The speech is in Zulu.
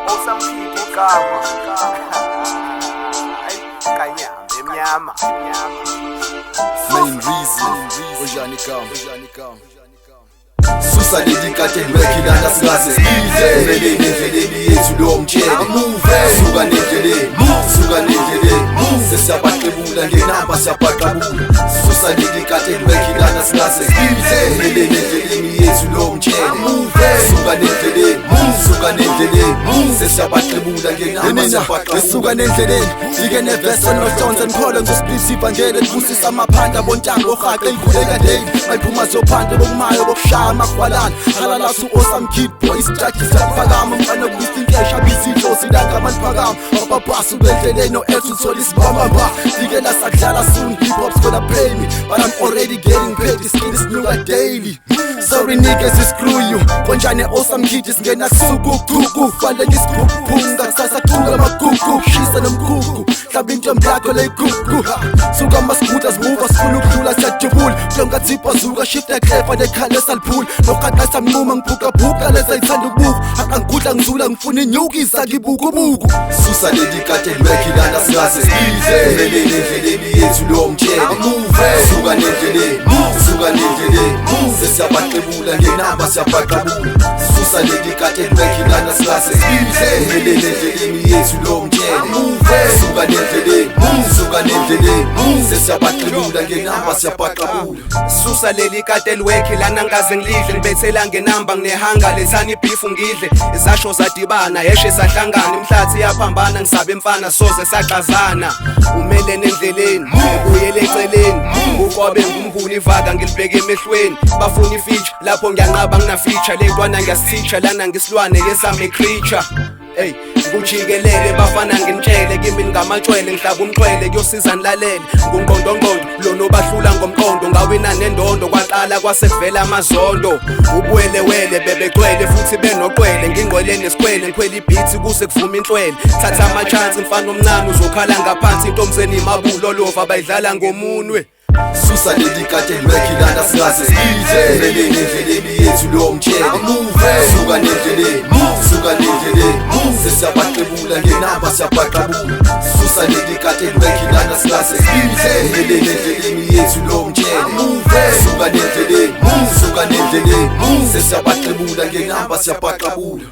Osamkhiphi igama Kanyambe emnyama Main reason Ojani come Susa leli kade lwekhilana singaze sidle Umeleni endleleni yethu lo mtshele Suka nendleleni Sesiyabaqebula ngenamba siyabaqabula Susa leli kade lwekhilana singaze sidle Umeleni endleleni yethu lo mtshele Suka nendleleni Sesiyabaqebula ngenamba siyabaqabula Suka nendleleni Fike nevesa nohlonze ngikhole ngosplisi ivangele Ngibusisa amaphanda bontanga orhaqe engikhuleka daily Mayiphuma zophande bokumayo bokushaya amakwalana Halala su Osamkhiphi boy isijaji siyakufakama Mfana kubisa inkesha bizidlo silanga maniphakama Wababhasa ubendleleni no-F uthola isibambamba Fike la sakudlala soon hip-hop's gonna pay me But I'm already getting paid, this kid is new daily Sorry niggas, screw you Konjane Osamkhiphi singena kusuku Fale ngisikuphunga kusasa thunga magugu Shisa nomkhukhu Hlaba into mblakho leyigugu Suka masikuta zimuva sifuna ukudlula siyajubula Jonga tsipha zuka shifta klefa nekhale saliphula Noqaqasa mnquma ngibhuka leza ithanda ukubuka Akangudla ngizula ngifuna inyukisa ngibukubuku Susa leli kade lwekhilana singaze sidle Umeleni endleleni yethu lo mtshele Suka nendleleni Sesiyabaqebula ngenamba siyabaqabula Susa leli kade lwekhilana singaze sidle Umeleni endleleni yethu lo mtshele Suka nendleleni Sesiyabaqebula ngenamba siyabaqabula Susa leli kade lwekhilana ngaze ngilidle Ngibethela ngenamba nginehanga lethana ibhifu ngidle Izasho zadibana yeshe sahlangana Imhlathi yaphambana ngisabe mfana soze saxazana Umeleni endleleni ubuyele eceleni Ukobe ngumhuni ivaka ngilibheke emehlweni Bafuna ifeature lapho ngiyanqaba nginafeature Lentwana ngiyasithicha lana ngisilwane yesame creature Hey, kujikelele bafana ngimtshele kimi ngamatshwele ngihlaba umxwele kuyosiza nilalele ngungqondongqondo lona obahlula ngomqondo ngawina nendondo kwaqala kwasekuvela amazondo ubuwelewele bebegcwele futhi benoqwele ngingqwele nesikwele ngikhwela ibhithi kuse kuvuma inhlwele thatha ama chance mfana omncane uzokhala ngaphansi intombazeni imabulo lova bayidlala ngomunwe Susa leli kade lwekhilana singaze sidle Umeleni endleleni yethu lo mtshele Suka nendleleni Sesiyabaqebula ngenamba siyabaqabula Susa leli kade lwekhilana singaze sidle Umeleni endleleni yethu lo mtshele Suka nendleleni Sesiyabaqebula ngenamba siyabaqabula